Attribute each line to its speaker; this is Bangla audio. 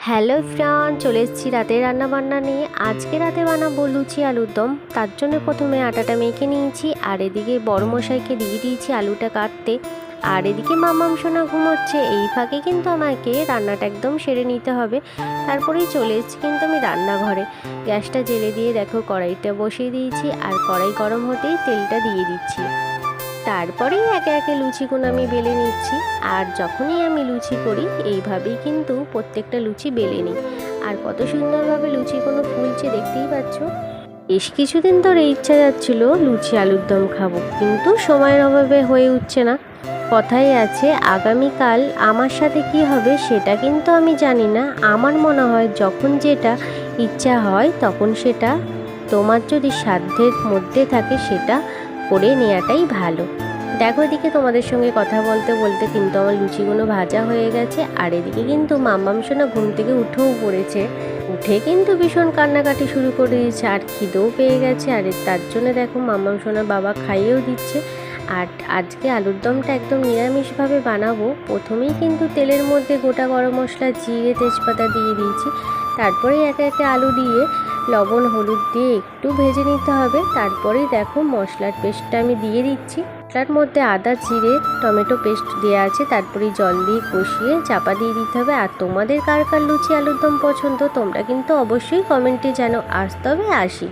Speaker 1: হ্যালো ফ্রেন্ড, চলে এসেছি রাতে রান্নাবান্না নিয়ে। আজকে রাতে বানাবো লুচি আলুর দম। তার জন্য প্রথমে আটাটা মেখে নিয়েছি, আর এদিকে বড় মশাইকে দিয়ে দিয়েছি আলুটা কাটতে। আর এদিকে মামাম সোনা ঘুমোচ্ছে। এই ফাঁকে কিন্তু আমাকে রান্নাটা একদম সেরে নিতে হবে। তারপরেই চলে এসেছি কিন্তু আমি রান্নাঘরে। গ্যাসটা জেলে দিয়ে দেখো কড়াইটা বসিয়ে দিয়েছি, আর কড়াই গরম হতেই তেলটা দিয়ে দিচ্ছি। তারপরেই একে একে লুচিগুলো আমি বেলে নিচ্ছি। আর যখনই আমি লুচি করি এইভাবেই কিন্তু প্রত্যেকটা লুচি বেলে নিই। আর কত সুন্দরভাবে লুচিগুলো ফুলছে দেখতেই পাচ্ছ। বেশ কিছুদিন ধরে ইচ্ছা যাচ্ছিল লুচি আলুর দম খাবো, কিন্তু সময়ের অভাবে হয়ে উঠছে না। কথাই আছে আগামীকাল আমার সাথে কি হবে সেটা কিন্তু আমি জানি না। আমার মনে হয় যখন যেটা ইচ্ছা হয় তখন সেটা তোমার যদি সাধ্যের মধ্যে থাকে সেটা করে নেওয়াটাই ভালো। দেখো এদিকে তোমাদের সঙ্গে কথা বলতে বলতে কিন্তু আমার লুচিগুলো ভাজা হয়ে গেছে। আর এদিকে কিন্তু মাম্মাম সোনা ঘুম থেকে উঠেও পড়েছে। উঠে কিন্তু ভীষণ কান্নাকাটি শুরু করে দিয়েছে, আর খিদেও পেয়ে গেছে। আর তার জন্য দেখো মাম্মাম সোনার বাবা খাইয়েও দিচ্ছে। আর আজকে আলুর দমটা একদম নিরামিষভাবে বানাবো। প্রথমেই কিন্তু তেলের মধ্যে গোটা গরম মশলা, জিরে, তেজপাতা দিয়ে দিয়েছি। তারপরে একে একে আলু দিয়ে লবণ হলুদ দিয়ে একটু ভেজে নিতে হবে। তারপরেই দেখো মশলার পেস্টটা আমি দিয়ে দিচ্ছি। মশলার মধ্যে আদা, জিরে, টমেটো পেস্ট দেওয়া আছে। তারপরে জল দিয়ে কষিয়ে চাপা দিয়ে দিতে হবে। আর তোমাদের কার কার লুচি আলুর দম পছন্দ তোমরা কিন্তু অবশ্যই কমেন্টে জানো। আজ তবে আসি।